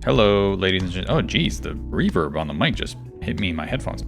Hello, ladies and gentlemen. Oh, geez, the reverb on the mic just hit me in my headphones.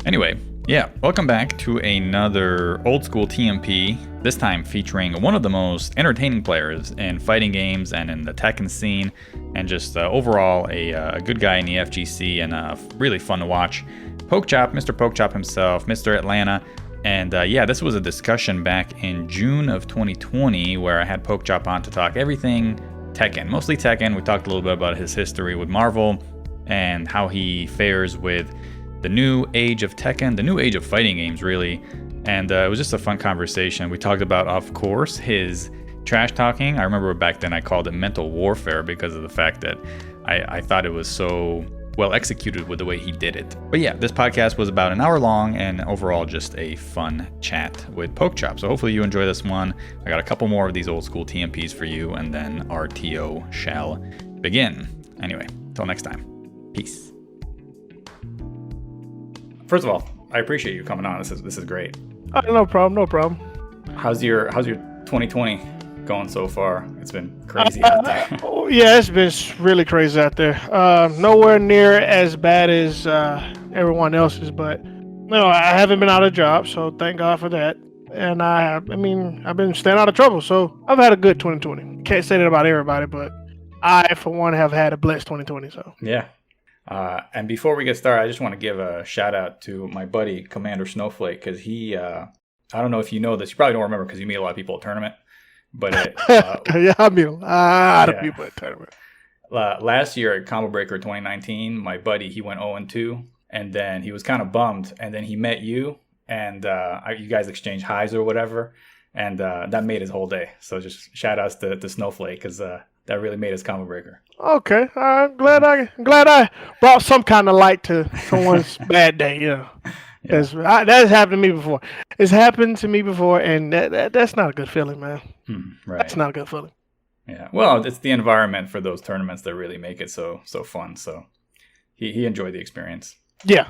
Anyway, yeah, welcome back to another old school TMP, this time featuring one of the most entertaining players in fighting games and in the Tekken scene, and just overall a good guy in the FGC and really fun to watch. Pokchop, Mr. Pokchop himself, Mr. Atlanta. And yeah, this was a discussion back in June of 2020 where I had Pokchop on to talk everything Tekken, mostly Tekken. We talked a little bit about his history with Marvel and how he fares with the new age of Tekken, the new age of fighting games, really. And it was just a fun conversation. We talked about, of course, his trash talking. I remember back then I called it mental warfare because of the fact that I thought it was so well executed with the way he did it. But yeah, this podcast was about an hour long and overall just a fun chat with Pokechop. So hopefully you enjoy this one. I got a couple more of these old school TMPs for you, and then RTO shall begin. Anyway, until next time. Peace. First of all, I appreciate you coming on. This is great. No problem. How's your 2020 going so far? It's been crazy out there. Yeah, it's been really crazy out there. Nowhere near as bad as everyone else's, but no, I haven't been out of job, so thank God for that. And I've been staying out of trouble, so I've had a good 2020. Can't say that about everybody, but I, for one, have had a blessed 2020. So yeah. And before we get started, I just want to give a shout out to my buddy Commander Snowflake, because he, I don't know if you know this, you probably don't remember because you meet a lot of people at tournament. But yeah, I mean a lot of people at tournament. Last year at Combo Breaker 2019, my buddy, he went 0-2, and then he was kind of bummed, and then he met you, and you guys exchanged highs or whatever, and that made his whole day. So just shout outs to Snowflake, because that really made his Combo Breaker. Okay, I'm glad I brought some kind of light to someone's bad day. Yeah. That's happened to me before. It's happened to me before, and that's not a good feeling, man. Right. That's not a good feeling. Yeah. Well, it's the environment for those tournaments that really make it so fun. So he enjoyed the experience. Yeah.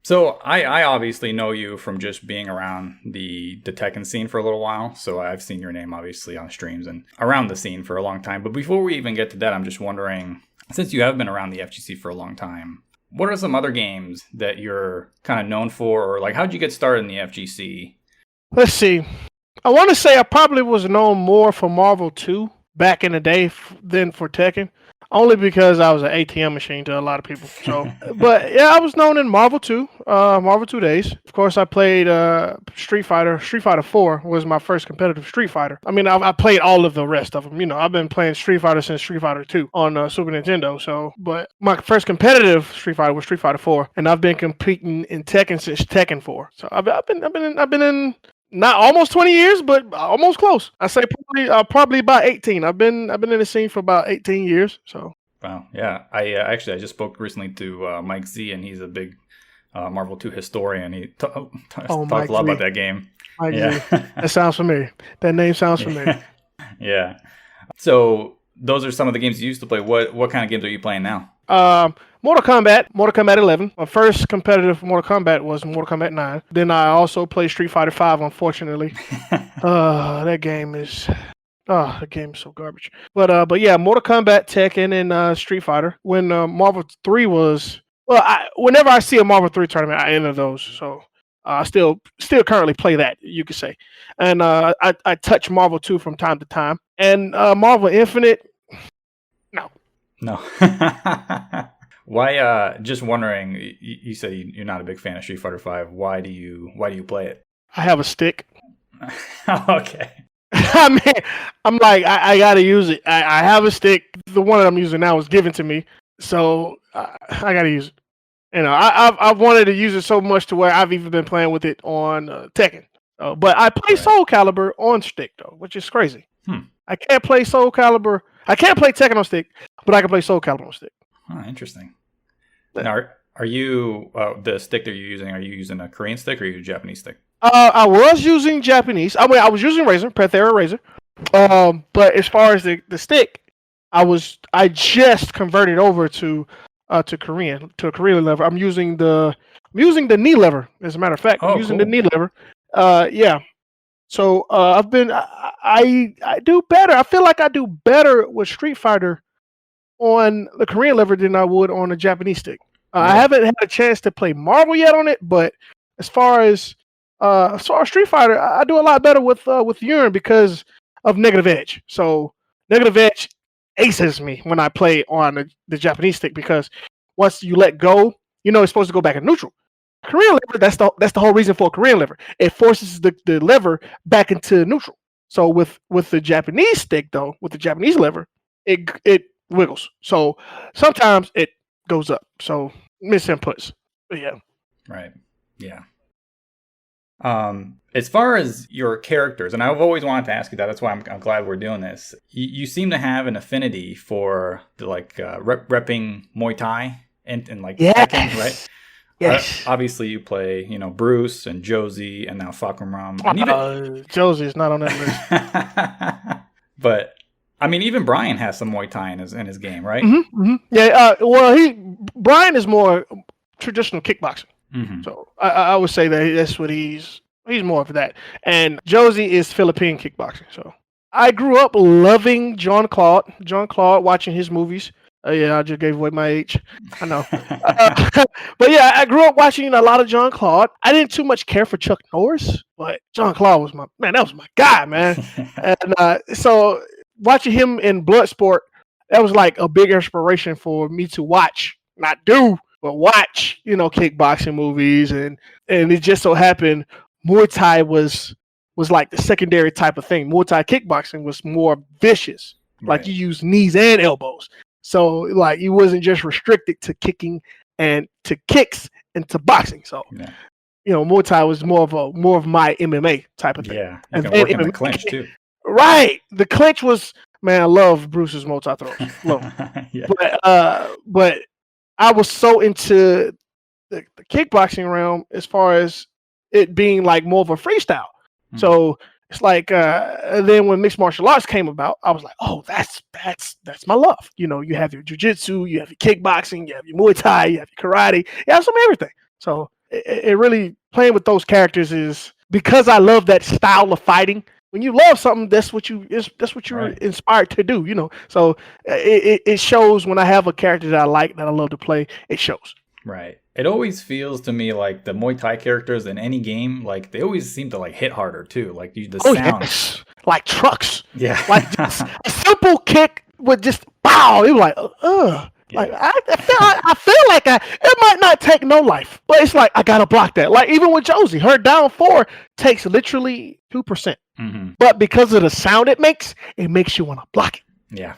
So I obviously know you from just being around the Tekken scene for a little while. So I've seen your name obviously on streams and around the scene for a long time. But before we even get to that, I'm just wondering, since you have been around the FGC for a long time, what are some other games that you're kind of known for, or like how'd you get started in the FGC? Let's see. I want to say I probably was known more for Marvel 2 back in the day than for Tekken, only because I was an ATM machine to a lot of people. So, but yeah, I was known in Marvel 2, Marvel 2 days. Of course, I played Street Fighter. Street Fighter 4 was my first competitive Street Fighter. I mean, I played all of the rest of them. You know, I've been playing Street Fighter since Street Fighter 2 on Super Nintendo. So, but my first competitive Street Fighter was Street Fighter 4, and I've been competing in Tekken since Tekken 4. So I've been in. Not almost 20 years, but almost close. I say probably about 18. I've been in the scene for about 18 years. So wow, yeah. I just spoke recently to Mike Z, and he's a big Marvel 2 historian. He talked a lot about that game. Mike Z. That sounds familiar. That name sounds familiar. Yeah. So those are some of the games you used to play. What kind of games are you playing now? Mortal Kombat 11. My first competitive Mortal Kombat was Mortal Kombat 9. Then I also played Street Fighter 5, unfortunately. That game is so garbage. But yeah, Mortal Kombat, Tekken, and Street Fighter. When Marvel 3 was, whenever I see a Marvel 3 tournament, I enter those. So I still currently play that, you could say. And I touch Marvel 2 from time to time. And Marvel Infinite, no. Why? Just wondering. You say you're not a big fan of Street Fighter 5. Why do you play it? I have a stick. Okay. I mean, I'm like, I gotta use it. I have a stick. The one that I'm using now was given to me, so I gotta use it. You know, I've wanted to use it so much to where I've even been playing with it on Tekken. But I play Soul Calibur on stick though, which is crazy. I can't play Soul Calibur. I can't play Tekken on stick, but I can play Soul Calibur on stick. Oh, interesting. Now, are you the stick that you're using? Are you using a Korean stick or are you a Japanese stick? I was using Japanese. I was using Panthera Razor. But as far as the stick, I just converted over to a Korean lever. I'm using the knee lever. As a matter of fact, I'm using the knee lever. Yeah. So I do better. I feel like I do better with Street Fighter on the Korean lever than I would on the Japanese stick. Yeah. I haven't had a chance to play Marvel yet on it, but as far as Street Fighter, I do a lot better with Urine because of negative edge. So negative edge aces me when I play on the Japanese stick because once you let go, it's supposed to go back in neutral. Korean lever, that's the whole reason for a Korean lever. It forces the lever back into neutral. So with the Japanese stick though, with the Japanese lever, it wiggles. So sometimes it goes up. So misinputs. But yeah. Right. Yeah. As far as your characters, and I've always wanted to ask you that. That's why I'm glad we're doing this. You seem to have an affinity for the repping Muay Thai and like Tekken, right? Yes. Obviously, you play, Bruce and Josie and now Fakram. And even Josie is not on that list. But I mean, even Brian has some Muay Thai in his game, right? Mm-hmm, mm-hmm. Yeah. Brian is more traditional kickboxing. Mm-hmm. So I would say that's what he's more of that. And Josie is Philippine kickboxing. So I grew up loving John Claude, watching his movies. I just gave away my age. I know. But yeah, I grew up watching a lot of John Claude. I didn't too much care for Chuck Norris, but John Claude was that was my guy, man. And so watching him in Bloodsport, that was like a big inspiration for me to watch, not do, but watch, kickboxing movies. And it just so happened Muay Thai was like the secondary type of thing. Muay Thai kickboxing was more vicious. Right. Like you use knees and elbows. So like you wasn't just restricted to kicking and to kicks and to boxing. So Muay Thai was more of my MMA type of thing. Yeah, you can work in the clinch too. Right, the clinch was, man. I love Bruce's Muay Thai throws. Yeah. But I was so into the kickboxing realm as far as it being like more of a freestyle. Mm-hmm. So it's like then when mixed martial arts came about, I was like, oh, that's my love. You have your jiu-jitsu, you have your kickboxing, you have your Muay Thai, you have your karate, you have some everything. So it really playing with those characters is because I love that style of fighting. When you love something, that's what you're right. inspired to do. So it shows when I have a character that I like, that I love to play. It shows. Right. It always feels to me like the Muay Thai characters in any game, like they always seem to like hit harder too. Like the sound, yes. Like trucks. Yeah. Like just a simple kick with just pow. It was like, Yeah. Like I feel like it might not take no life, but it's like I gotta block that. Like even with Josie, her down 4 takes literally 2%, but because of the sound it makes you want to block it. Yeah,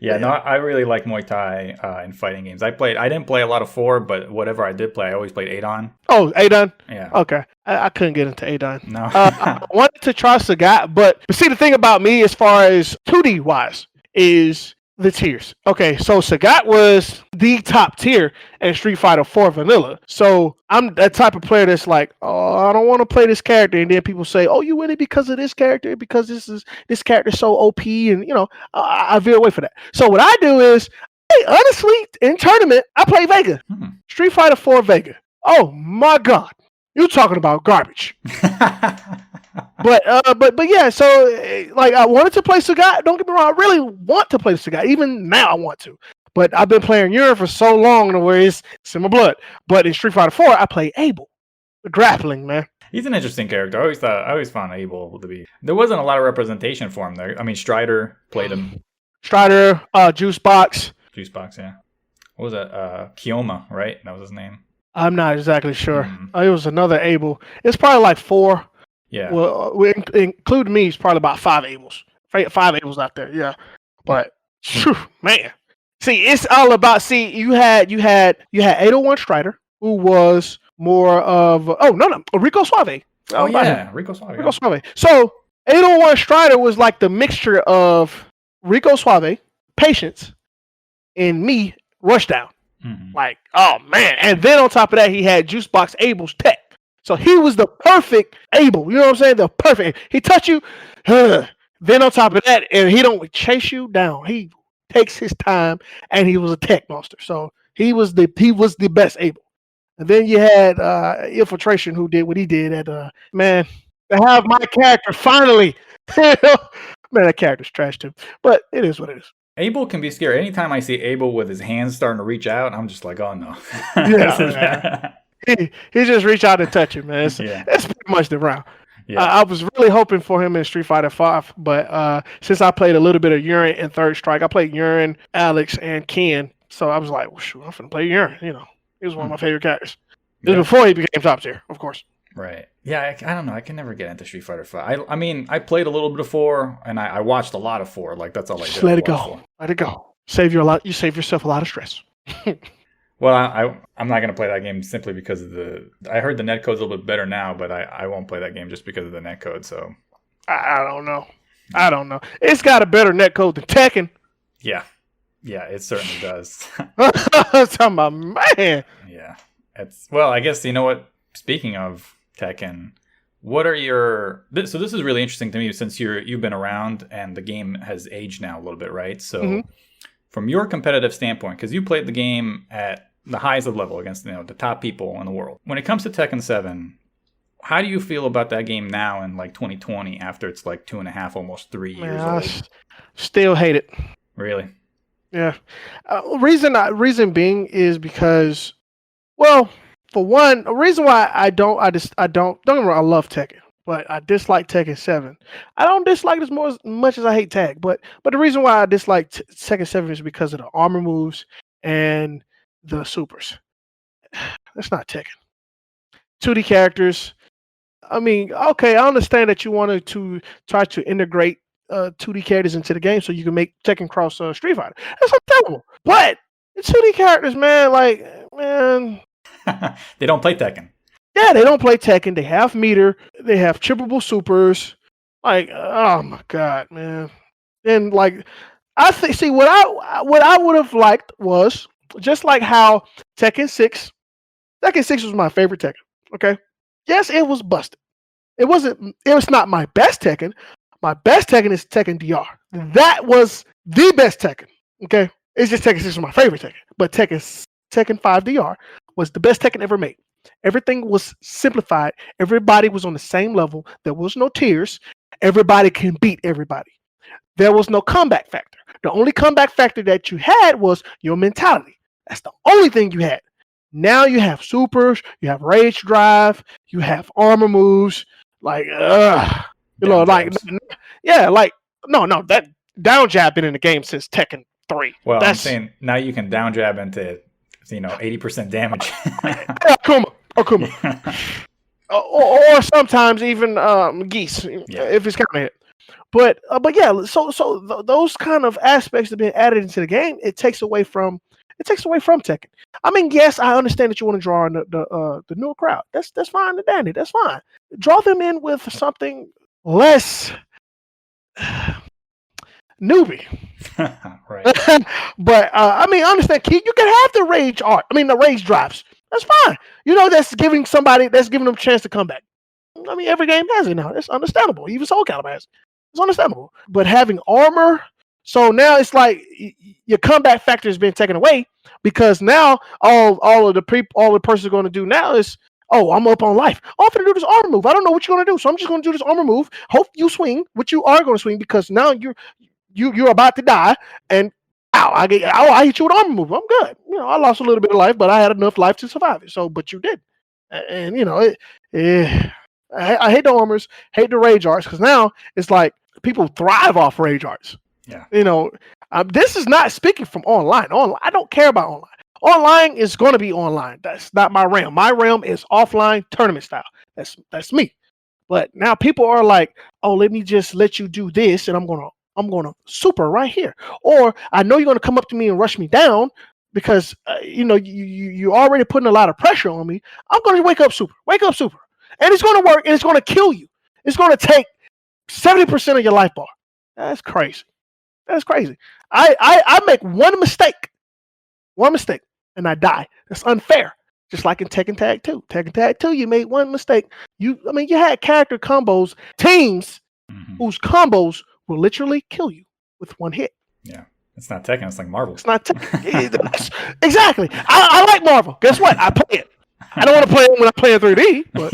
Yeah, no, I really like Muay Thai in fighting games. I didn't play a lot of 4, but whatever I did play, I always played Adon. Oh, Adon? Yeah. Okay. I couldn't get into Adon. No. I wanted to try Sagat, but see, the thing about me as far as 2D wise is the tiers. Okay, so Sagat was the top tier in Street Fighter 4 Vanilla. So I'm that type of player that's like, oh, I don't want to play this character. And then people say, oh, you win it because of this character, because this character's so OP, and I veer away for that. So what I do is, honestly, in tournament, I play Vega. Street Fighter 4 Vega. Oh my God. You're talking about garbage. But yeah, so like I wanted to play Sagat. Don't get me wrong, I really want to play Sagat. Even now I want to. But I've been playing Urine for so long to where it's in my blood. But in Street Fighter 4, I play Abel. The grappling, man. He's an interesting character. I always found Abel to be. There wasn't a lot of representation for him there. I mean, Strider played him. Strider, Juicebox. Juicebox, yeah. What was that? Kioma, right? That was his name. I'm not exactly sure. It was another Abel. It's probably like 4. Yeah. Well, including me, it's probably about 5 Abels. 5 Abels out there, yeah. But man, see, it's all about. See, you had 801 Strider, who was more of Rico Suave. Oh yeah, Rico Suave. Rico Suave. So 801 Strider was like the mixture of Rico Suave, Patience, and me, Rushdown. Like, oh man! And then on top of that, he had Juicebox Abel's tech. So he was the perfect Abel. You know what I'm saying? The perfect. He touch you. Then on top of that, and he don't chase you down. He takes his time, and he was a tech monster. So he was the best Abel. And then you had Infiltration, who did what he did at man. To have my character finally Man, that character's trash too. But it is what it is. Abel can be scary. Anytime I see Abel with his hands starting to reach out, I'm just like, oh no. Yeah, he just reach out and touch it, man. It's pretty much the round. Yeah. I was really hoping for him in Street Fighter V, but since I played a little bit of Urine and Third Strike, I played Urine, Alex, and Ken. So I was like, well, shoot, I'm finna play Urine. You know, he was one of my favorite characters. It was before he became top tier, of course. Right. Yeah, I don't know. I can never get into Street Fighter 5. I mean, I played a little bit of 4, and I watched a lot of 4. Like, that's all I did. Just let it go. Let it go. You save yourself a lot of stress. Well, I'm not going to play that game simply because of I heard the netcode's a little bit better now, but I won't play that game just because of the netcode, so. I don't know. It's got a better netcode than Tekken. Yeah. Yeah, it certainly does. I'm talking about, man. Yeah. Well, I guess, you know what? Speaking of Tekken, what are your... So this is really interesting to me since you've been around and the game has aged now a little bit, right? So from your competitive standpoint, because you played the game at the highest of level against the top people in the world. When it comes to Tekken 7, how do you feel about that game now in like 2020 after it's like 2.5, almost 3 years old? I still hate it. Really? Yeah. Reason being is because, well, for one, a reason why don't get me wrong, I love Tekken, but I dislike Tekken 7. I don't dislike it as much as I hate Tag, but the reason why I dislike Tekken 7 is because of the armor moves and the supers. That's not Tekken. 2D characters. I mean, okay, I understand that you wanted to try to integrate 2D characters into the game so you can make Tekken cross Street Fighter. That's understandable. But the 2D characters, man. They don't play Tekken. Yeah, they don't play Tekken. They have meter. They have trippable supers. Like, oh my god, man. And like, I think, see, what I would have liked was just like how Tekken 6 was my favorite Tekken. Okay, yes, it was busted. It was not my best Tekken. My best Tekken is Tekken DR. That was the best Tekken. Okay, it's just Tekken 6 was my favorite Tekken, but Tekken 5 DR was the best Tekken ever made. Everything was simplified. Everybody was on the same level. There was no tiers. Everybody can beat everybody. There was no comeback factor. The only comeback factor that you had was your mentality. That's the only thing you had. Now you have supers, you have rage drive, you have armor moves, like, that down jab been in the game since Tekken 3. Well, I'm saying now you can down jab into 80% damage. Akuma. Or sometimes even Geese, if it's kind of hit. But yeah, so those kind of aspects that have been added into the game, it takes away from Tekken. I mean, yes, I understand that you want to draw in the newer crowd. That's fine and dandy. That's fine. Draw them in with something less newbie. Right. But I mean, understand, Keith, you can have the rage drives. That's fine. That's giving them a chance to come back. I mean, every game has it now. It's understandable. Even Soul Calibur has it. It's understandable. But having armor, so now it's like your comeback factor has been taken away because now all the person's going to do now is, oh, I'm up on life. All I'm going to do this armor move. I don't know what you're going to do, so I'm just going to do this armor move. Hope you swing, what you are going to swing, because now you're about to die, and I hit you with armor move. I'm good. I lost a little bit of life, but I had enough life to survive it. So, but you did, and I hate the armors, hate the rage arts, because now it's like people thrive off rage arts. Yeah. This is not speaking from online. I don't care about online. Online is going to be online. That's not my realm. My realm is offline tournament style. That's me. But now people are like, oh, let me just let you do this, and I'm gonna super right here. Or I know you're gonna come up to me and rush me down because you already putting a lot of pressure on me. I'm gonna wake up super, and it's gonna work, and it's gonna kill you. It's gonna take 70% of your life bar. That's crazy. I make one mistake, and I die. That's unfair. Just like in Tekken Tag 2. Tekken Tag 2, you made one mistake. You had character combos, teams whose combos will literally kill you with one hit. Yeah. It's not Tekken, it's like Marvel. It's not Tekken. Exactly. I like Marvel. Guess what? I play it. I don't want to play it when I play in 3D, but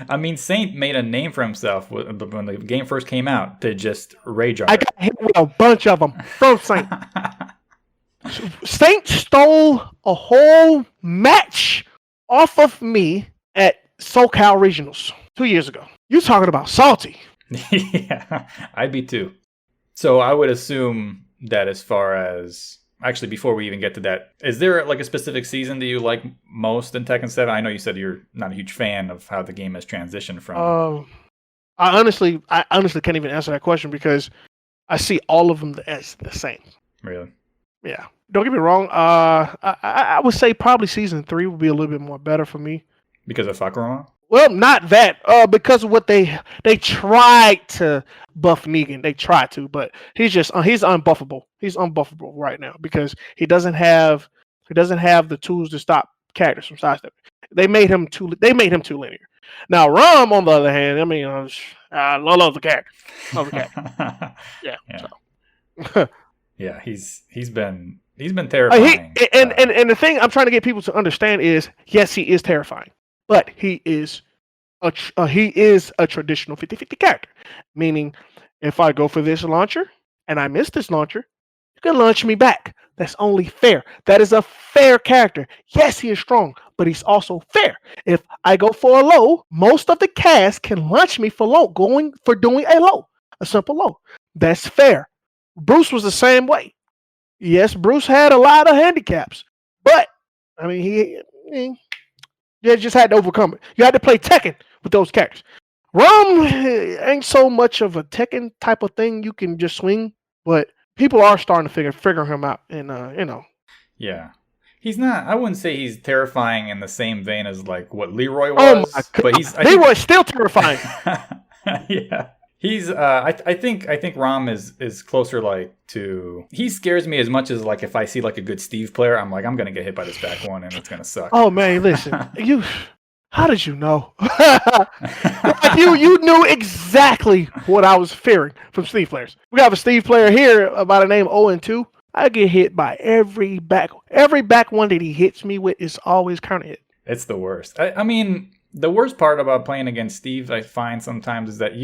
I mean, Saint made a name for himself when the game first came out to just rage art. I got hit with a bunch of them from Saint. Saint stole a whole match off of me at SoCal Regionals 2 years ago. You talking about salty? Yeah, I'd be too. So I would assume that as far as actually, before we even get to that, is there like a specific season that you like most in Tekken 7? I know you said you're not a huge fan of how the game has transitioned from. I honestly can't even answer that question because I see all of them as the same. Really? Yeah. Don't get me wrong. I would say probably season 3 would be a little bit more better for me. Because of Fakurama? Well, not that. Because of what they tried to buff Negan. They tried to, but he's unbuffable. He's unbuffable right now because he doesn't have the tools to stop characters from sidestepping. They made him too linear. Now Rom, on the other hand, I mean, I love the character. Love the character. Yeah. So. Yeah, he's been terrifying. And the thing I'm trying to get people to understand is, yes, he is terrifying, but he is a traditional 50-50 character. Meaning, if I go for this launcher and I miss this launcher, you can launch me back. That's only fair. That is a fair character. Yes, he is strong, but he's also fair. If I go for a low, most of the cast can launch me for doing a low, a simple low. That's fair. Bruce was the same way. Yes, Bruce had a lot of handicaps, but I mean, he just had to overcome it. You had to play Tekken with those characters. Rom ain't so much of a Tekken type of thing you can just swing, but people are starting to figure him out, and Yeah, he's not. I wouldn't say he's terrifying in the same vein as like what Leroy was. Oh my God. But Leroy's still terrifying. Yeah. He's I think Rom is closer like to, he scares me as much as like if I see like a good Steve player, I'm like, I'm gonna get hit by this back one and it's gonna suck. Oh man, listen, how did you know? Like you knew exactly what I was fearing from Steve players. We have a Steve player here by the name 0-2. I get hit by every back one that he hits me with is always counter hit. It's the worst. I mean, the worst part about playing against Steve, I find sometimes, is that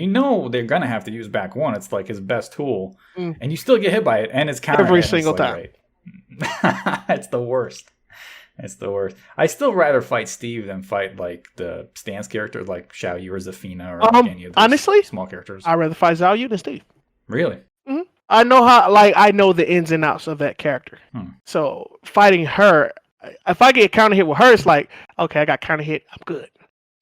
they're gonna have to use back one. It's like his best tool, and you still get hit by it, and it's counter every single time. It's the worst. It's the worst. I still rather fight Steve than fight like the stance characters like Xiao Yu or Zafina or like any of those honestly, small characters. I'd rather fight Xiao Yu than Steve. Really? Mm-hmm. I know the ins and outs of that character. So fighting her, if I get counter hit with her, it's like, okay, I got counter hit, I'm good.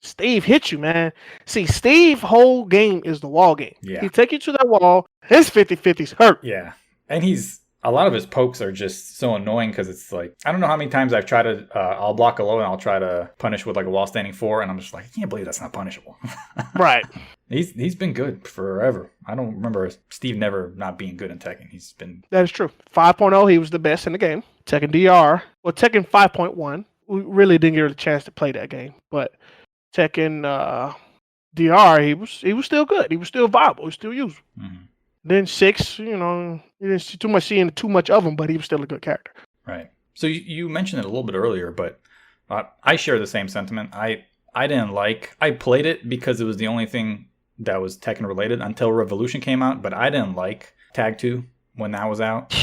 Steve hit you, man. See, Steve whole game is the wall game. Yeah. He take you to that wall. His 50-50s hurt. Yeah. And a lot of his pokes are just so annoying because it's like, I don't know how many times I've tried to, I'll block a low and I'll try to punish with like a wall standing 4 and I'm just like, I can't believe that's not punishable. Right. He's been good forever. I don't remember Steve never not being good in Tekken. He's been... That is true. 5.0, he was the best in the game. Tekken DR. Well, Tekken 5.1, we really didn't get a chance to play that game, but Tekken DR, he was still good. He was still viable. He was still useful. Mm-hmm. Then 6, you didn't see too much of him, but he was still a good character. Right. So you mentioned it a little bit earlier, but I share the same sentiment. I played it because it was the only thing that was Tekken related until Revolution came out, but I didn't like Tag 2 when that was out.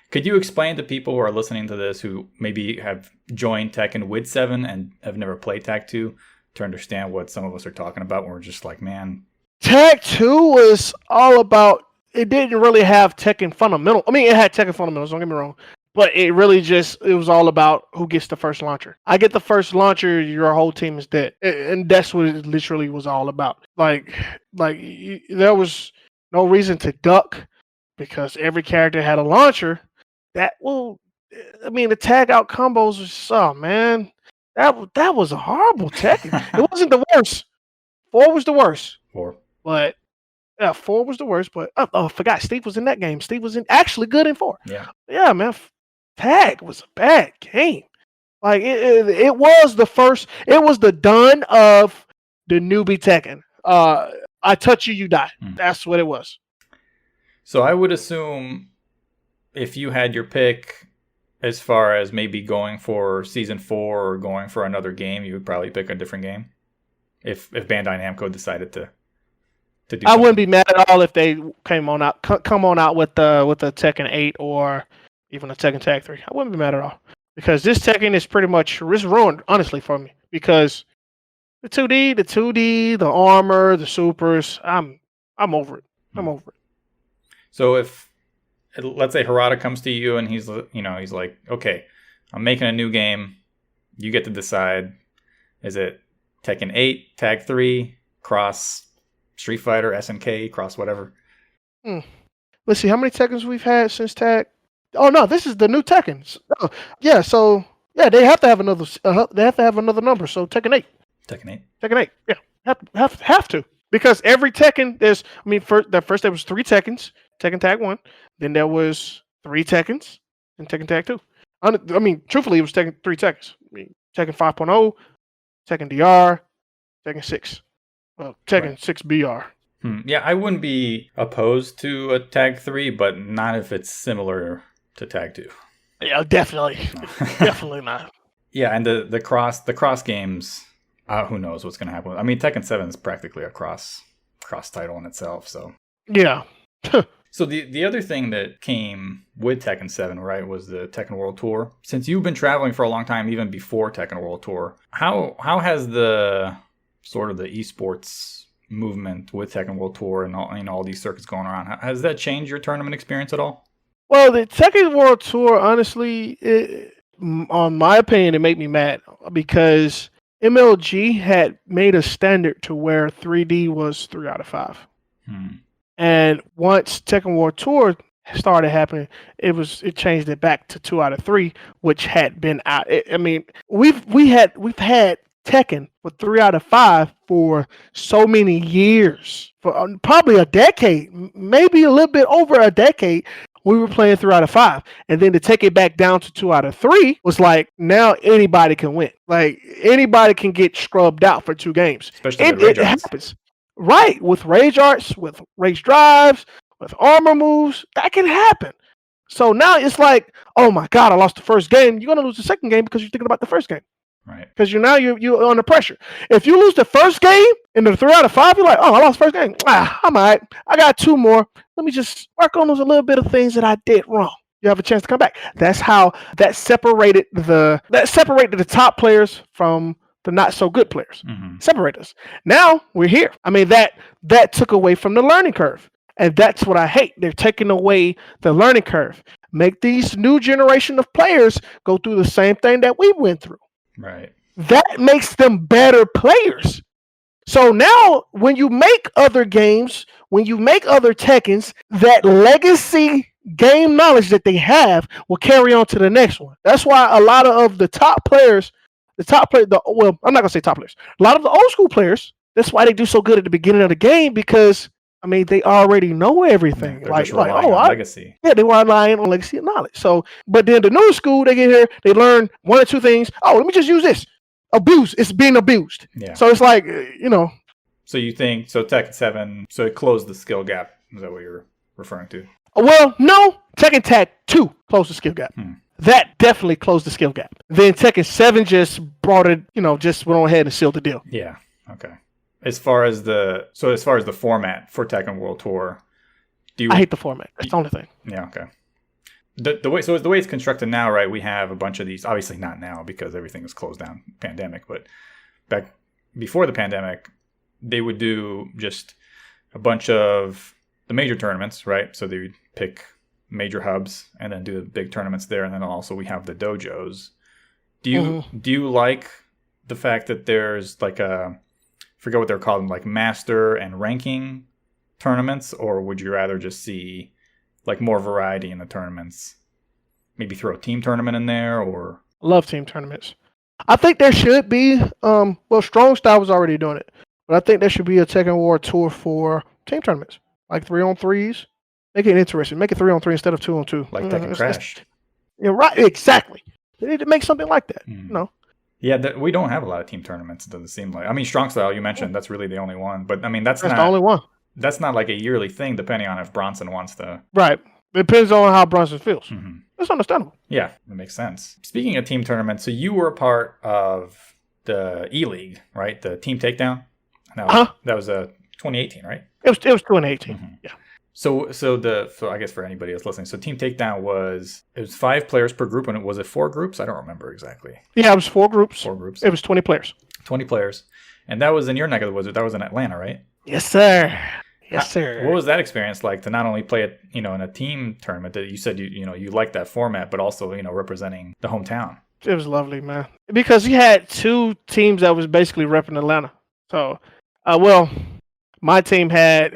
Could you explain to people who are listening to this who maybe have joined Tekken with 7 and have never played Tag 2 to understand what some of us are talking about when we're just like, man... Tag 2 was all about... It didn't really have Tekken fundamental. I mean, it had Tekken fundamentals, don't get me wrong. But it was all about who gets the first launcher. I get the first launcher, your whole team is dead. And that's what it literally was all about. Like there was no reason to duck because every character had a launcher. The tag out combos was, oh man, that was a horrible Tekken. It wasn't the worst. 4 was the worst. 4. But 4 was the worst. But I forgot Steve was in that game. Steve was actually good in 4. Yeah, man. Tag was a bad game. Like it was the first. It was the done of the newbie Tekken. I touch you, you die. That's what it was. So I would assume if you had your pick as far as maybe going for season 4 or going for another game, you would probably pick a different game. if Bandai Namco decided to do I something. wouldn't be mad at all if they come on out with the Tekken 8 or even a Tekken Tag 3. I wouldn't be mad at all because this Tekken is pretty much it's ruined, honestly, for me because the 2D, the armor, the supers, I'm over it. I'm over it. So if let's say Harada comes to you and he's like, okay, I'm making a new game. You get to decide. Is it Tekken 8, Tag 3, cross Street Fighter, SNK, cross whatever? Let's see how many Tekkens we've had since Tag. Oh no, this is the new Tekkens. Oh, yeah, so yeah, they have to have another. They have to have another number. So Tekken 8. Tekken 8. Yeah, have to because every Tekken there's. I mean, first there was 3 Tekkens. Tekken Tag 1. Then there was 3 Tekkens and Tekken Tag 2. I mean, truthfully, it was 3 Tekkens. I mean, Tekken 5.0, Tekken DR, Tekken 6. Well, Tekken Right. 6 BR. Yeah, I wouldn't be opposed to a Tag 3, but not if it's similar to Tag 2. Yeah, definitely. Definitely not. Yeah, and the cross games, who knows what's going to happen. I mean, Tekken 7 is practically a cross title in itself, so. Yeah. So the other thing that came with Tekken 7, right, was the Tekken World Tour. Since you've been traveling for a long time, even before Tekken World Tour, how has the sort of the esports movement with Tekken World Tour and all these circuits going around, has that changed your tournament experience at all? Well, the Tekken World Tour, honestly, on my opinion, it made me mad because MLG had made a standard to where 3D was 3 out of 5. And once Tekken World Tour started happening, it changed it back to 2 out of 3, which had been out. I mean, we've had Tekken for 3 out of 5 for so many years, for probably a decade, maybe a little bit over a decade. We were playing 3 out of 5, and then to take it back down to 2 out of 3 was like now anybody can win. Like anybody can get scrubbed out for 2 games. Especially with Rage Arts. Happens. Right, with Rage Arts, with Rage Drives, with armor moves, that can happen. So now it's like, oh my God, I lost the first game. You're gonna lose the second game because you're thinking about the first game. Right. Because you're under pressure. If you lose the first game in the 3 out of 5, you're like, oh, I lost the first game. I'm all right. I got 2 more. Let me just work on those a little bit of things that I did wrong. You have a chance to come back. That's how that separated the top players from the not so good players. Separate us. Now we're here. I mean, that took away from the learning curve. And that's what I hate. They're taking away the learning curve. Make these new generation of players go through the same thing that we went through. Right. That makes them better players. So now when you make other games, when you make other Tekkens, that legacy game knowledge that they have will carry on to the next one. That's why a lot of the top players, I'm not going to say top players. A lot of the old school players, that's why they do so good at the beginning of the game because, I mean, they already know everything. Legacy. Yeah, they were relying on legacy and knowledge. So, but then the new school, they get here, they learn 1 or 2 things. Oh, let me just use this. It's being abused. Yeah. So it's like, So you think, Tekken 7, so it closed the skill gap. Is that what you're referring to? Well, no. Tekken Tag 2 closed the skill gap. That definitely closed the skill gap. Then Tekken 7 just brought it, just went on ahead and sealed the deal. Yeah. Okay. As far as the format for Tekken World Tour, I hate the format. That's the only thing. Yeah. Okay. The way it's constructed now, right? We have a bunch of these. Obviously, not now because everything was closed down, pandemic. But back before the pandemic, they would do just a bunch of the major tournaments, right? So they would pick major hubs and then do the big tournaments there, and then also we have the dojos. Do you like the fact that there's like I forget what they're called, like master and ranking tournaments, or would you rather just see like more variety in the tournaments? Maybe throw a team tournament in there, or love team tournaments. I think there should be. Strong Style was already doing it, but I think there should be a Tekken World Tour for team tournaments, like 3-on-3s. Make it interesting. Make it 3-on-3 instead of 2-on-2. Like Tekken Crash. Yeah, right. Exactly. They need to make something like that. Yeah, we don't have a lot of team tournaments. It doesn't seem like. I mean, Strong Style you mentioned, that's really the only one. But I mean, that's not the only one. That's not like a yearly thing, depending on if Bronson wants to. Right. It depends on how Bronson feels. That's understandable. Yeah, that makes sense. Speaking of team tournaments, so you were a part of the ELeague, right? The Team Takedown. That was 2018, right? It was 2018. Mm-hmm. Yeah. So I guess for anybody that's listening, so Team Takedown was 5 players per group, and was it 4 groups? I don't remember exactly. Yeah, it was 4 groups. 4 groups. It was 20 players. 20 players, and that was in your neck of the woods. That was in Atlanta, right? Yes, sir. Yes, sir. What was that experience like to not only play it, in a team tournament that you said you liked that format, but also representing the hometown? It was lovely, man. Because you had 2 teams that was basically repping Atlanta. So, my team had,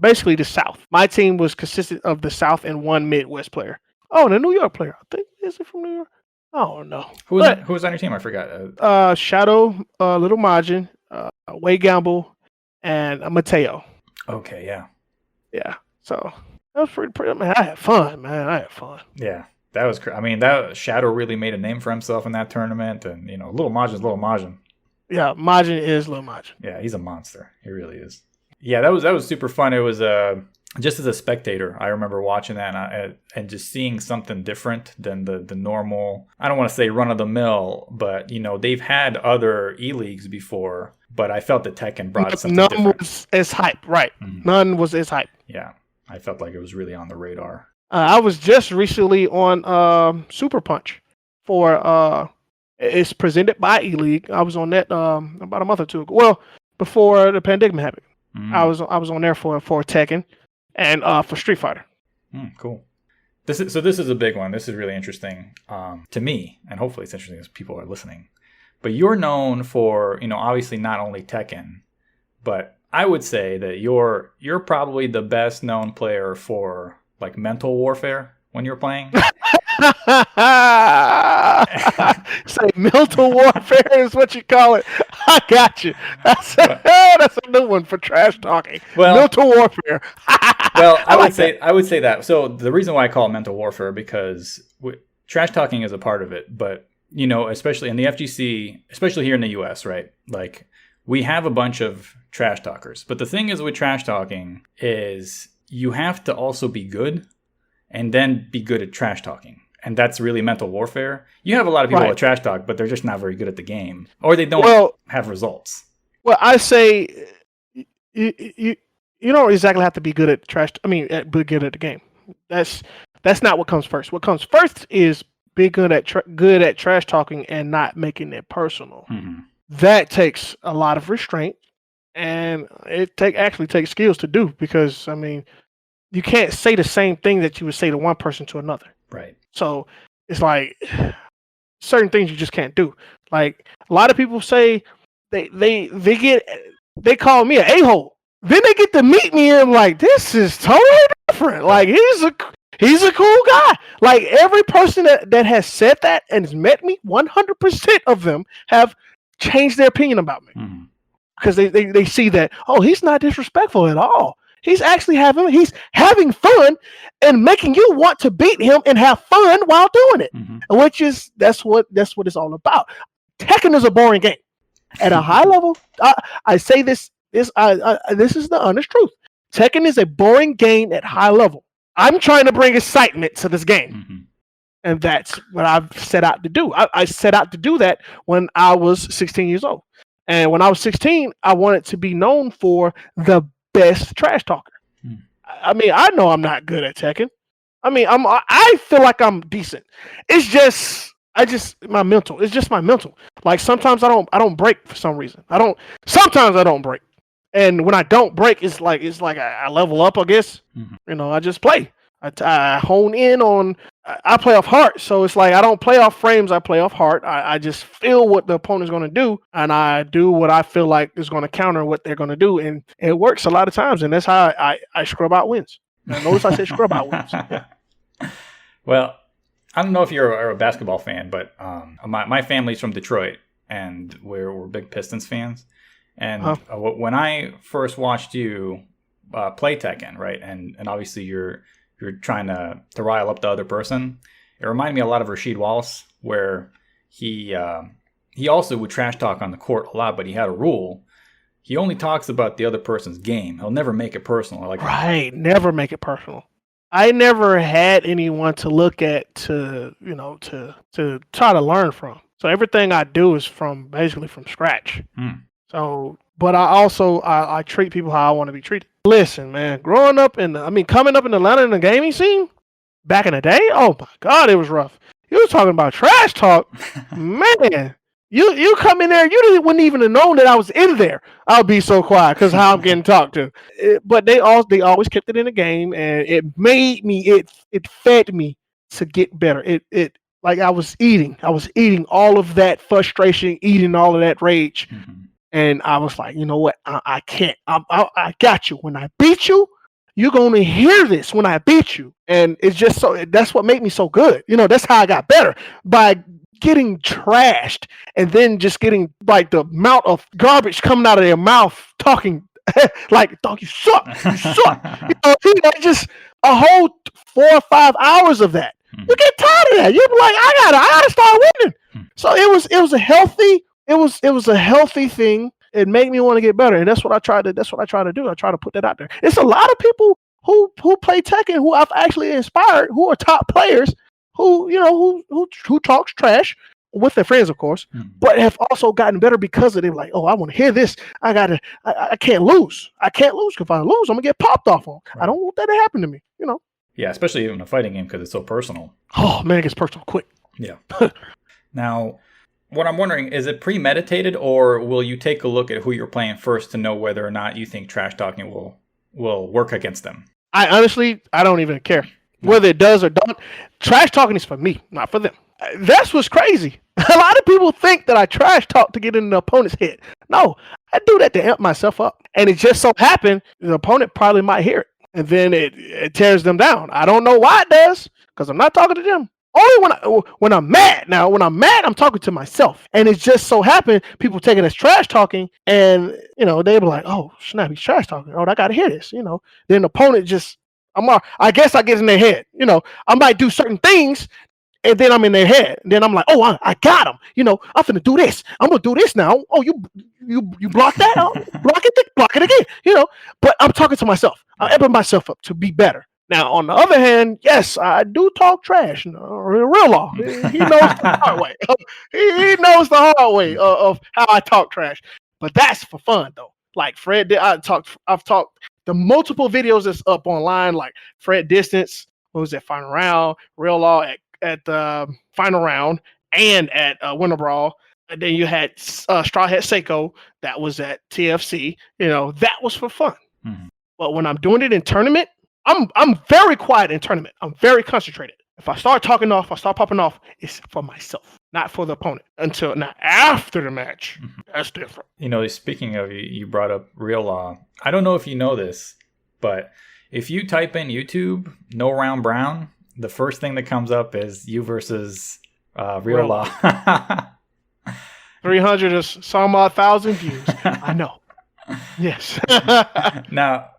basically the South. My team was consisted of the South and 1 Midwest player. Oh, and a New York player. I think, is it from New York? I don't know. Who was on your team? I forgot. Shadow, Little Majin, Wade Gamble, and Mateo. Okay, yeah. Yeah. So that was pretty. I mean, I had fun, man. Yeah, that was. That Shadow really made a name for himself in that tournament, and Little Majin's Little Majin. Yeah, Majin is Little Majin. Yeah, he's a monster. He really is. Yeah, that was super fun. It was just as a spectator, I remember watching that and just seeing something different than the normal. I don't want to say run of the mill, but they've had other ELeagues before. But I felt that Tekken brought something different. None was as hype, right? Mm-hmm. None was as hype. Yeah, I felt like it was really on the radar. I was just recently on Super Punch for it's presented by ELeague. I was on that about a month or 2 ago. Well, before the pandemic happened, I was on there for Tekken and for Street Fighter. Cool. This is a big one. This is really interesting to me, and hopefully it's interesting as people are listening. But you're known for, obviously not only Tekken, but I would say that you're probably the best known player for like mental warfare when you're playing. Say mental warfare is what you call it. I got you. That's a new one for trash talking. Well, mental warfare. Well, I would say that. So the reason why I call it mental warfare because trash talking is a part of it, but especially in the FGC, especially here in the US, right? Like we have a bunch of trash talkers. But the thing is with trash talking is you have to also be good and then be good at trash talking. And that's really mental warfare. You have a lot of people that trash talk, but they're just not very good at the game. Or they don't have results. Well, I say you don't exactly have to be good at be good at the game. That's not what comes first. What comes first is be good at trash talking and not making it personal. Mm-hmm. That takes a lot of restraint, and it actually takes skills to do because you can't say the same thing that you would say to one person to another. Right. So it's like certain things you just can't do. Like a lot of people say they call me an a-hole. Then they get to meet me and I'm like, this is totally different. Like he's a cool guy. Like every person that has said that and has met me, 100% of them have changed their opinion about me. Mm-hmm. Because they see that, he's not disrespectful at all. He's actually having fun and making you want to beat him and have fun while doing it. Mm-hmm. That's what it's all about. Tekken is a boring game. At a high level, I say this is the honest truth. Tekken is a boring game at high level. I'm trying to bring excitement to this game. Mm-hmm. And that's what I've set out to do. I set out to do that when I was 16 years old. And when I was 16, I wanted to be known for the best trash talker. I know I'm not good at Tekken. I feel like I'm decent. It's just my mental. It's just my mental. Like sometimes I don't break for some reason. Sometimes I don't break. And when I don't break, it's like I level up, I guess. Mm-hmm. I just play. I hone in on. I play off heart, so it's like I don't play off frames. I play off heart. I just feel what the opponent's going to do, and I do what I feel like is going to counter what they're going to do, and it works a lot of times. And that's how I scrub out wins. Now, notice I said scrub out wins. Yeah. Well, I don't know if you're a basketball fan, but my family's from Detroit, and we're big Pistons fans. And when I first watched you play Tekken, right, and obviously you're trying to rile up the other person. It reminded me a lot of Rasheed Wallace, where he also would trash talk on the court a lot, but he had a rule. He only talks about the other person's game. He'll never make it personal. Never make it personal. I never had anyone to look at to try to learn from. So everything I do is basically from scratch. So, but I also I treat people how I want to be treated. Listen, man, coming up in Atlanta in the gaming scene back in the day, oh my God, it was rough. You was talking about trash talk, man. You come in there, wouldn't even have known that I was in there. I'll be so quiet because how I'm getting talked to. But they always kept it in the game, and it made me it fed me to get better. It like I was eating all of that frustration, eating all of that rage, and I was like, you know what? I can't. I got you. When I beat you, you're gonna hear this when I beat you, and it's just so. That's what made me so good. That's how I got better by getting trashed and then just getting like the amount of garbage coming out of their mouth talking like, dog, you suck, just a whole 4 or 5 hours of that. You get tired of that. You're like, I gotta start winning. So it was a healthy thing. It made me want to get better, and that's what I try to do. I try to put that out there. It's a lot of people who play Tekken who I've actually inspired, who are top players, who talks trash with their friends, of course, but have also gotten better because of it. Like, oh, I want to hear this. I can't lose. I can't lose. If I lose, I'm gonna get popped off on. Right. I don't want that to happen to me. Yeah, especially in a fighting game because it's so personal. Oh man, it gets personal quick. Yeah. Now, what I'm wondering, is it premeditated, or will you take a look at who you're playing first to know whether or not you think trash talking will work against them? I don't even care whether it does or don't. Trash talking is for me, not for them. That's what's crazy. A lot of people think that I trash talk to get in the opponent's head. No, I do that to amp myself up. And it just so happened the opponent probably might hear it, and then it tears them down. I don't know why it does, because I'm not talking to them. Only when I'm mad. Now, when I'm mad, I'm talking to myself. And it just so happened people take it as trash talking, and they be like, "Oh, snap, he's trash talking. Oh, I gotta hear this." Then the opponent just, I guess I get in their head. I might do certain things, and then I'm in their head. And then I'm like, "Oh, I got him. I'm finna do this. I'm gonna do this now. Oh, you block that? Oh, block it again. But I'm talking to myself. I'm amping myself up to be better. Now, on the other hand, yes, I do talk trash. Real law. He knows the hard way. He knows the hard way of how I talk trash. But that's for fun, though. Like Fred, I've talked the multiple videos that's up online, like Fred Distance, what was that, Final Round, Real Law at the Final Round, and at Winter Brawl. And then you had Straw Hat Seiko, that was at TFC. That was for fun. Mm-hmm. But when I'm doing it in tournament, I'm very quiet in tournament. I'm very concentrated. If I start talking off, I start popping off, it's for myself, not for the opponent. Until now, after the match, that's different. Speaking of, you brought up Real Law. I don't know if you know this, but if you type in YouTube, No Round Brown, the first thing that comes up is you versus Real Law. 300 or some odd thousand views. I know. Yes. Now,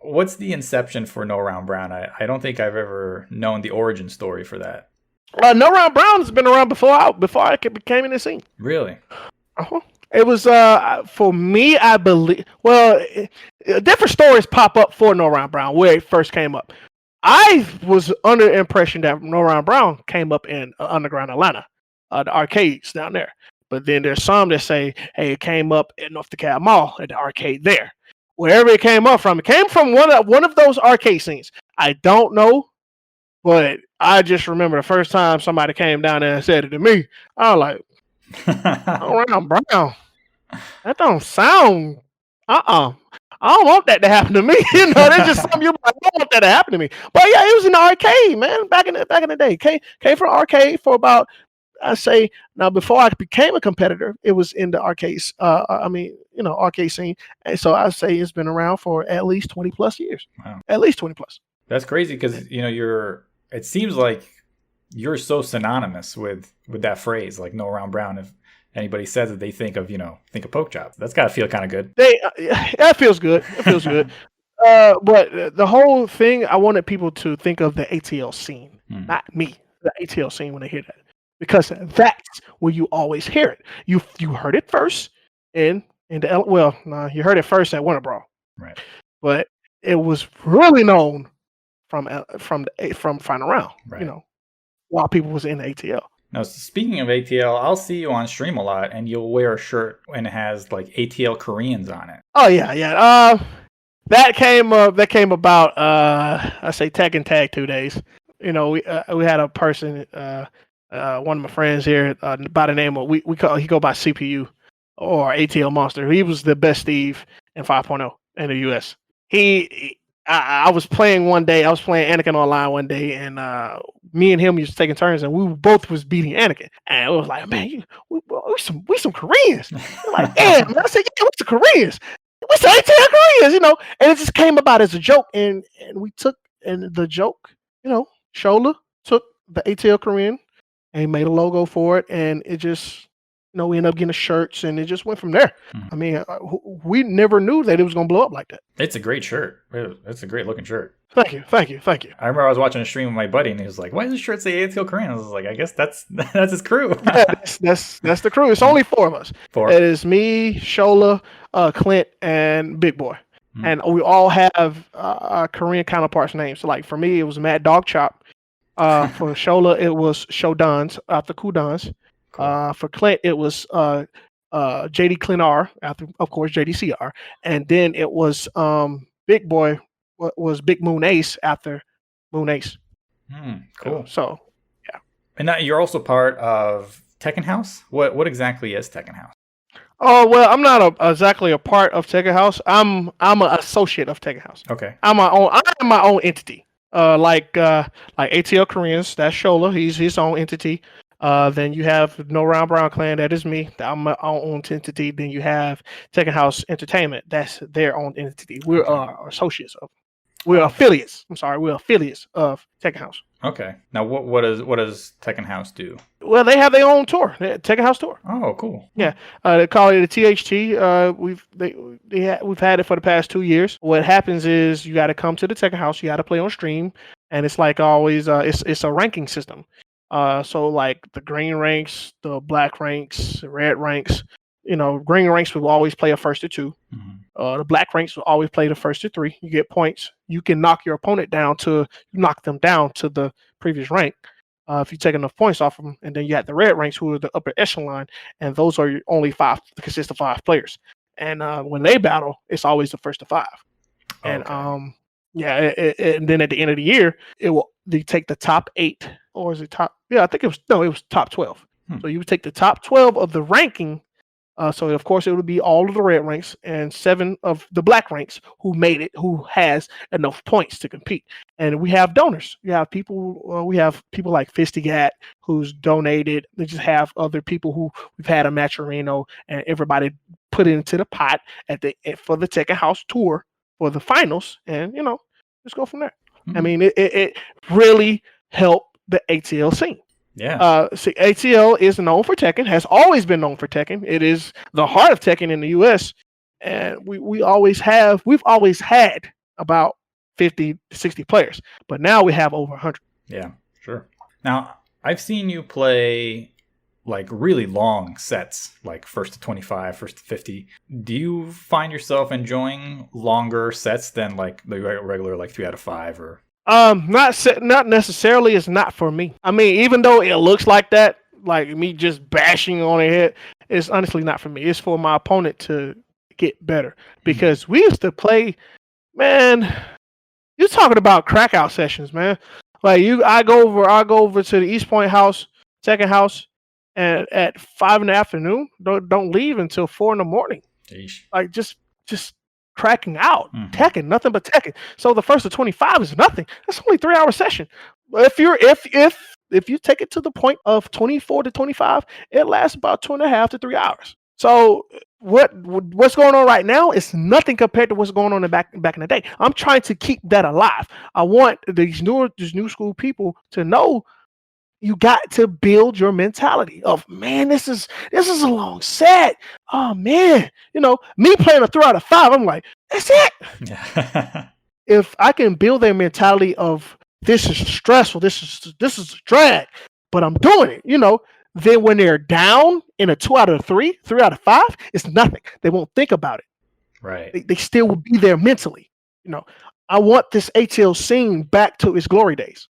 what's the inception for No Round Brown? I don't think I've ever known the origin story for that. No Round Brown has been around before I became in the scene. Really? Uh-huh. It was for me, I believe. Well, different stories pop up for No Round Brown where it first came up. I was under the impression that No Round Brown came up in underground Atlanta, the arcades down there. But then there's some that say, hey, it came up at North DeKalb Mall at the arcade there. Wherever it came from one of those arcade scenes. I don't know, but I just remember the first time somebody came down there and said it to me. I was like, No Round Brown. That don't sound. I don't want that to happen to me. That's just something I don't want that to happen to me. But yeah, it was in the arcade, man. Back in the day, came from arcade for about. I say now before I became a competitor, it was in the arcades. Arcade scene, and so I say it's been around for at least 20 plus years. Wow. At least 20 plus. That's crazy because it seems like you're so synonymous with that phrase, like No Round Brown. If anybody says it, they think of Pokchop. That's got to feel kind of good. That feels good. It feels good. But the whole thing, I wanted people to think of the ATL scene, not me. The ATL scene when they hear that. Because that's where you always hear it. You heard it first you heard it first at Winter Brawl, right? But it was really known from Final Round, right. While people was in the ATL. Now, speaking of ATL, I'll see you on stream a lot, and you'll wear a shirt and it has like ATL Koreans on it. Oh yeah. That came up. That came about. I say Tekken Tag 2 days. We had a person. One of my friends here by the name of he go by CPU or ATL Monster. He was the best Steve in 5.0 in the US. I was playing one day. I was playing Anakin online one day, and me and him used to taking turns, and we both was beating Anakin. And it was like, man, we some Koreans. We're like, damn, man. I said, yeah, we some Koreans. We some ATL Koreans, And it just came about as a joke, and we took the joke, Shola took the ATL Korean and he made a logo for it, and it just, we ended up getting the shirts, and it just went from there. I mean, we never knew that it was going to blow up like that. It's a great shirt. It's a great looking shirt. Thank you. I remember I was watching a stream with my buddy, and he was like, "Why does the shirt say ATL Korean?" I was like, "I guess that's his crew." Yeah, that's the crew. It's only 4 of us. 4. It is me, Shola, Clint, and Big Boy. And we all have our Korean counterparts' names. So, like, for me, it was Mad Dog Chop. For Shola, it was Shodans after Kudans. Cool. For Clint, it was JD Clinar after, of course, JDCR. And then it was Big Boy was Big Moon Ace after Moon Ace. Cool. So, yeah. And now you're also part of Tekken House? What exactly is Tekken House? Oh, well, I'm not exactly a part of Tekken House. I'm an associate of Tekken House. Okay. I'm my own entity. Like ATL Koreans, that's Shola. He's his own entity. Then you have No Round Brown Clan, that is me. I'm my own entity. Then you have Tekken House Entertainment, that's their own entity. We're associates of. We're affiliates. I'm sorry, we're affiliates of Tekken House. Okay. Now, what does Tekken House do? Well, they have their own tour, Tekken House tour. Oh, cool. Yeah, they call it a THT. We've had it for the past 2 years. What happens is you got to come to the Tekken House. You got to play on stream, and it's like always. It's a ranking system. So like the green ranks, the black ranks, the red ranks. Green ranks will always play a first to 2. Mm-hmm. The black ranks will always play the first to 3. You get points. You can knock your opponent down to the previous rank. If you take enough points off of them, and then you have the red ranks, who are the upper echelon, and those are only 5, consist of 5 players. And when they battle, it's always the first to 5. Okay. And and then at the end of the year, they take the top 8, or is it top? Yeah, I think it was top 12. So you would take the top 12 of the ranking. So of course it would be all of the red ranks and 7 of the black ranks who made it, who has enough points to compete. And we have donors. We have people like Fistigat who's donated. We just have other people who we've had a matcherino, and everybody put it into the pot for the Tekken House tour for the finals, and just go from there. I mean, it really helped the ATL scene. Yeah. ATL is known for Tekken, has always been known for Tekken. It is the heart of Tekken in the US. And we've always had about 50 to 60 players, but now we have over 100. Yeah, sure. Now, I've seen you play like really long sets, like first to 25, first to 50. Do you find yourself enjoying longer sets than like the regular like 3 out of 5 or? Not necessarily. It's not for me. I mean, even though it looks like that, like me just bashing on their head, it's honestly not for me. It's for my opponent to get better, because we used to play, man. You're talking about crack out sessions, man. Like I go over to the East Point house, Tekken House, and at 5 in the afternoon, don't leave until 4 in the morning. Jeez. Like just cracking out, Tekken, nothing but Tekken. So the first to 25 is nothing. That's only 3-hour session. If you take it to the point of 24 to 25, it lasts about 2.5 to 3 hours. So what's going on right now is nothing compared to what's going on back in the day. I'm trying to keep that alive. I want these new school people to know you got to build your mentality of, man, this is a long set. Oh man, me playing a 3 out of 5, I'm like, that's it. Yeah. If I can build their mentality of, this is stressful, this is a drag, but I'm doing it, then when they're down in a 2 out of 3, 3 out of 5, it's nothing. They won't think about it. Right. They still will be there mentally. I want this ATL scene back to its glory days.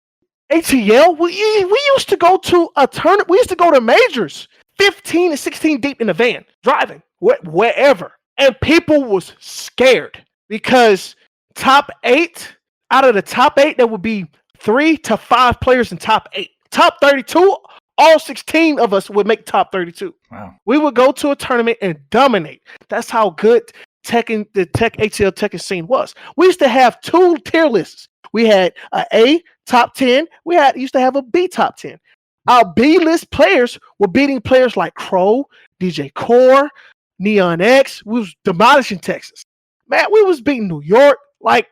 ATL, we used to go to a tournament. We used to go to majors, 15 and 16 deep in the van, driving wherever, and people was scared because top 8 out of the top 8, there would be 3 to 5 players in top 8. Top 32, all 16 of us would make top 32. Wow. We would go to a tournament and dominate. That's how good the ATL Tekken scene was. We used to have 2 tier lists. We had A top 10. We used to have a B top 10. Our B list players were beating players like Crow, DJ Core, Neon X. We was demolishing Texas. Man, we was beating New York. Like,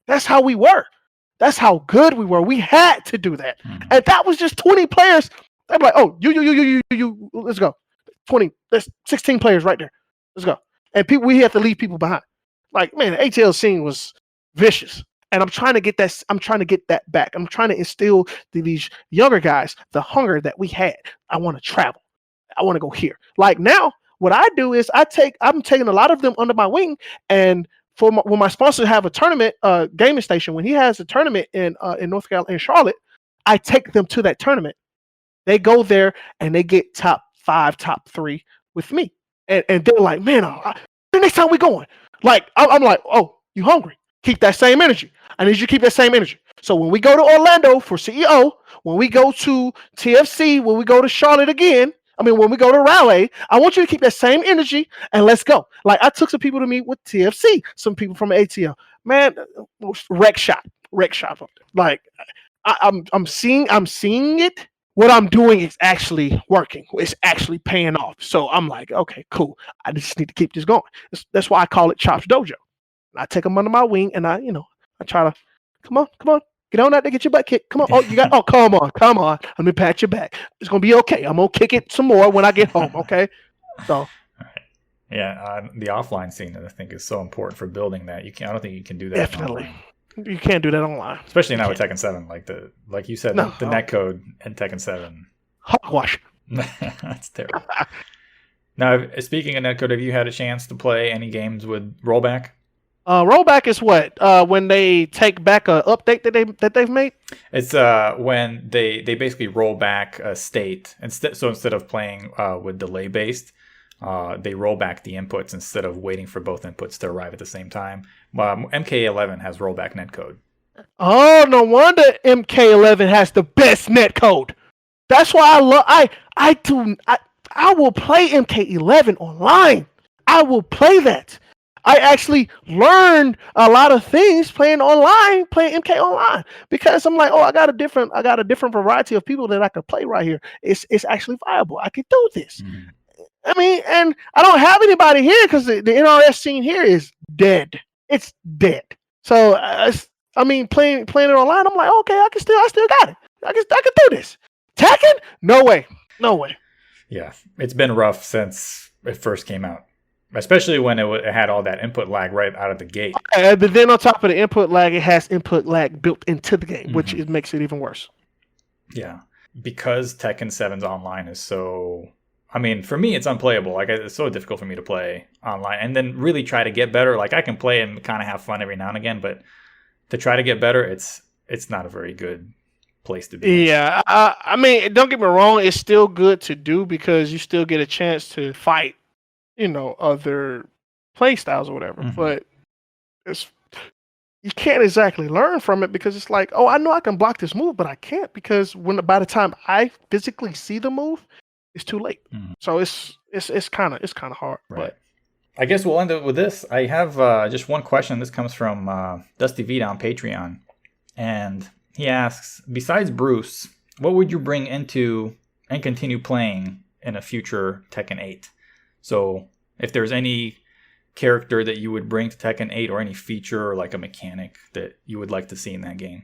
that's how we were. That's how good we were. We had to do that. And that was just 20 players. They're like, oh, you, let's go. 20, that's 16 players right there. Let's go. And we had to leave people behind. Like, man, the ATL scene was vicious. And I'm trying to get that. I'm trying to get that back. I'm trying to instill these younger guys the hunger that we had. I want to travel. I want to go here. Like now, what I do is I'm taking a lot of them under my wing. And when my sponsor have a tournament, gaming station, when he has a tournament in North Carolina, in Charlotte, I take them to that tournament. They go there and they get top 5, top 3 with me. And they're like, man, the next time we going, like I'm like, oh, you hungry? Keep that same energy. I need you to keep that same energy. So when we go to Orlando for CEO, when we go to TFC, when we go to Charlotte again, when we go to Raleigh, I want you to keep that same energy and let's go. Like I took some people to meet with TFC, some people from ATL. Man, wreck shop. Like I'm seeing it. What I'm doing is actually working. It's actually paying off. So I'm like, okay, cool. I just need to keep this going. That's why I call it Chops Dojo. I take them under my wing and I try to, come on, get on out there, get your butt kicked. Come on. Come on. Let me pat your back. It's going to be okay. I'm going to kick it some more when I get home. Okay. So. All right. Yeah. The offline scene, I think, is so important for building that. I don't think you can do that. Definitely. You can't do that online. Especially now with Tekken 7. Like you said, the netcode in Tekken 7. Hogwash. That's terrible. Now, speaking of netcode, have you had a chance to play any games with Rollback? Rollback is what? When they take back an update that they've made? It's when they basically roll back a state. Instead of playing with delay based, they roll back the inputs instead of waiting for both inputs to arrive at the same time. MK11 has rollback netcode. Oh, no wonder MK11 has the best netcode. That's why I will play MK11 online. I will play that. I actually learned a lot of things playing MK online, because I'm like, oh, I got a different variety of people that I could play right here. It's actually viable. I could do this. And I don't have anybody here because the NRS scene here is dead. It's dead. So playing it online, I'm like, okay, I still got it. I can do this. Tekken? No way. Yeah, it's been rough since it first came out. Especially when it had all that input lag right out of the gate. But then on top of the input lag, it has input lag built into the game, which makes it even worse. Yeah. Because Tekken 7's online is so... for me, it's unplayable. Like, it's so difficult for me to play online. And then really try to get better. Like, I can play and kind of have fun every now and again, but to try to get better, it's not a very good place to be. Yeah. Don't get me wrong. It's still good to do because you still get a chance to fight other play styles or whatever, but you can't exactly learn from it because it's like, oh, I know I can block this move, but I can't because by the time I physically see the move, it's too late. So it's kind of hard. Right. But I guess we'll end up with this. I have just one question. This comes from Dusty Vita on Patreon, and he asks, besides Bruce, what would you bring into and continue playing in a future Tekken 8? So if there's any character that you would bring to Tekken 8 or any feature or like a mechanic that you would like to see in that game.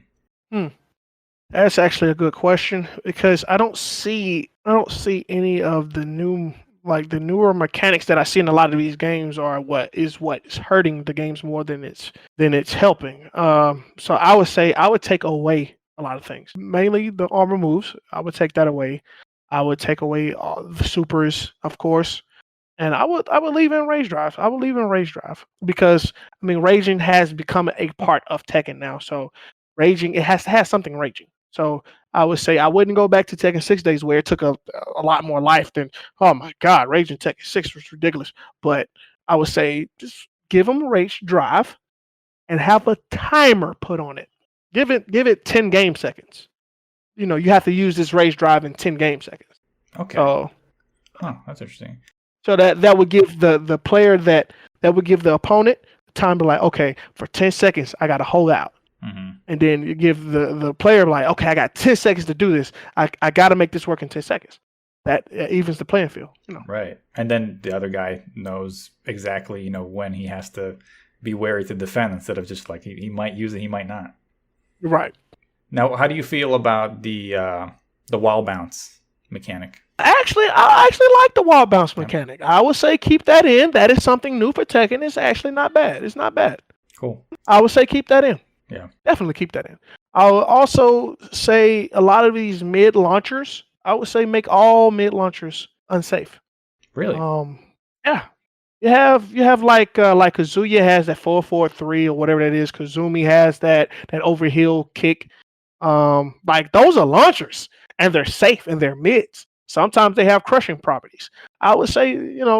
That's actually a good question because I don't see any of the newer mechanics that I see in a lot of these games are what is hurting the games more than it's helping. So I would say I would take away a lot of things, mainly the armor moves. I would take that away. I would take away all the supers, of course. And I would leave in Rage Drive. I would leave in Rage Drive because raging has become a part of Tekken now. So raging, it has to have something raging. So I would say I wouldn't go back to Tekken 6 days where it took a lot more life than, oh my God, Rage in Tekken 6 was ridiculous. But I would say just give them a Rage drive and have a timer put on it. Give it 10 game seconds. You have to use this Rage drive in 10 game seconds. Okay. So, that's interesting. So that would give the player that would give the opponent time to like, okay, for 10 seconds I got to hold out. Mm-hmm. And then you give the player like, okay, I got 10 seconds to do this. I got to make this work in 10 seconds. That evens the playing field. Right. And then the other guy knows exactly, when he has to be wary to defend instead of just like he might use it, he might not. Right. Now, how do you feel about the wall bounce mechanic? I actually like the wall bounce mechanic. I would say keep that in. That is something new for Tekken. It's actually not bad. It's not bad. Cool. I would say keep that in. Yeah. Definitely keep that in. I would also say a lot of these mid launchers, I would say make all mid launchers unsafe. Really? Yeah. You have like Kazuya has that 443 or whatever that is. Kazumi has that overhill kick. Like those are launchers and they're safe and they're mids. Sometimes they have crushing properties. I would say,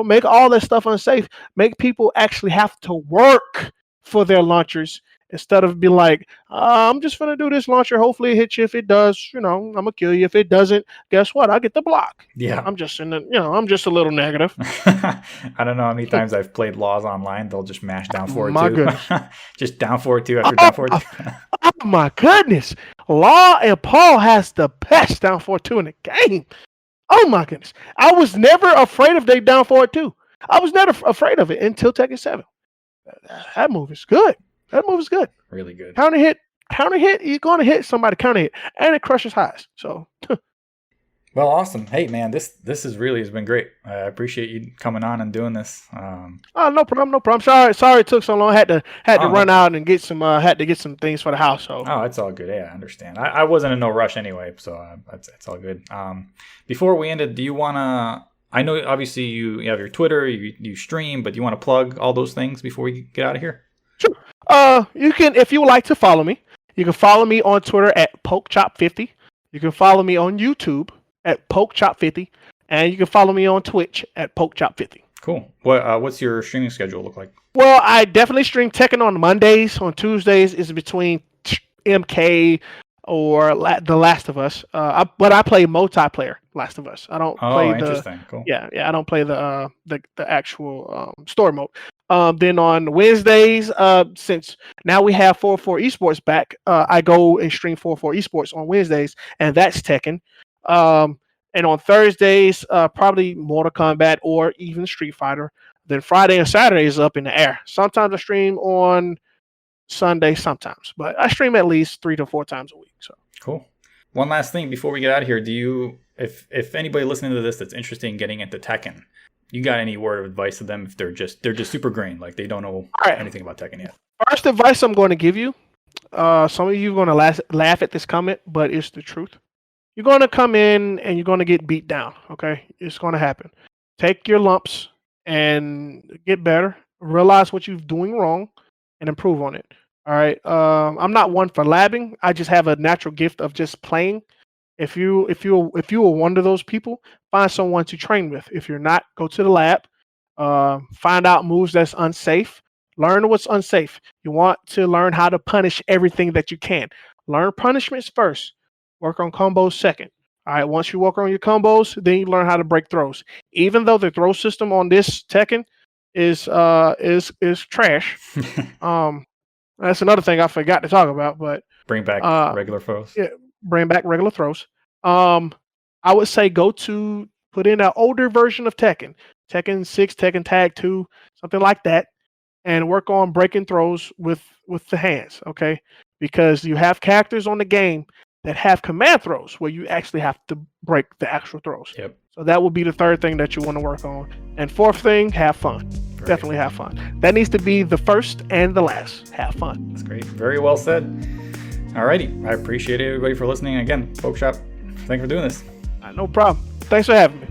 make all that stuff unsafe. Make people actually have to work for their launchers instead of be like, I'm just going to do this launcher. Hopefully it hits you. If it does, I'm going to kill you. If it doesn't, guess what? I get the block. Yeah. I'm just I'm just a little negative. I don't know how many times I've played Laws online. They'll just mash down forward my two. Goodness. Just down forward two after down forward two. Oh my goodness. Law and Paul has the best down forward two in the game. Oh my goodness. I was never afraid of they down forward two. I was never afraid of it until Tekken 7. That move is good. That move is good. Really good. Counter hit, you're going to hit somebody counter hit, and it crushes highs. So, well, awesome. Hey, man, this has been great. I appreciate you coming on and doing this. No problem. Sorry it took so long. Had to run out and get some things for the house. So. Oh, it's all good. Yeah, I understand. I wasn't in no rush anyway, so it's all good. Before we ended, do you wanna? I know obviously you have your Twitter, you stream, but do you want to plug all those things before we get out of here? Sure. You can, if you would like to follow me, you can follow me on Twitter at Pokchop50. You can follow me on YouTube at Pokchop50, and you can follow me on Twitch at Pokchop50. Cool. What's your streaming schedule look like? Well, I definitely stream Tekken on Mondays. On Tuesdays is between MK or The Last of Us. But I play multiplayer Last of Us. I don't play interesting. Cool. Yeah, I don't play the actual story mode. Then on Wednesdays, since now we have 4-4 Esports back, I go and stream 4-4 Esports on Wednesdays, and that's Tekken. And on Thursdays, probably Mortal Kombat or even Street Fighter. Then Friday and Saturday is up in the air. Sometimes I stream on Sunday, sometimes, but I stream at least 3 to 4 times a week. So cool. One last thing before we get out of here, if anybody listening to this that's interested in getting into Tekken, you got any word of advice to them if they're just super green, like they don't know anything about Tekken yet? First advice I'm going to give you, some of you are going to laugh at this comment, but it's the truth. You're going to come in and you're going to get beat down. Okay, it's going to happen. Take your lumps and get better. Realize what you're doing wrong and improve on it. All right. I'm not one for labbing. I just have a natural gift of just playing. If you are one of those people, find someone to train with. If you're not, go to the lab. Find out moves that's unsafe. Learn what's unsafe. You want to learn how to punish everything that you can. Learn punishments first. Work on combos second. All right. Once you work on your combos, then you learn how to break throws. Even though the throw system on this Tekken is trash. That's another thing I forgot to talk about. But bring back regular throws. Yeah, bring back regular throws. I would say put in an older version of Tekken 6, Tekken Tag 2, something like that, and work on breaking throws with the hands. Okay, because you have characters on the game that have command throws where you actually have to break the actual throws. Yep. So that would be the third thing that you want to work on. And fourth thing, have fun. Definitely have fun. That needs to be the first and the last. Have fun. That's great. Very well said. Alrighty. I appreciate everybody for listening. Again, Pokchop, thanks for doing this. No problem. Thanks for having me.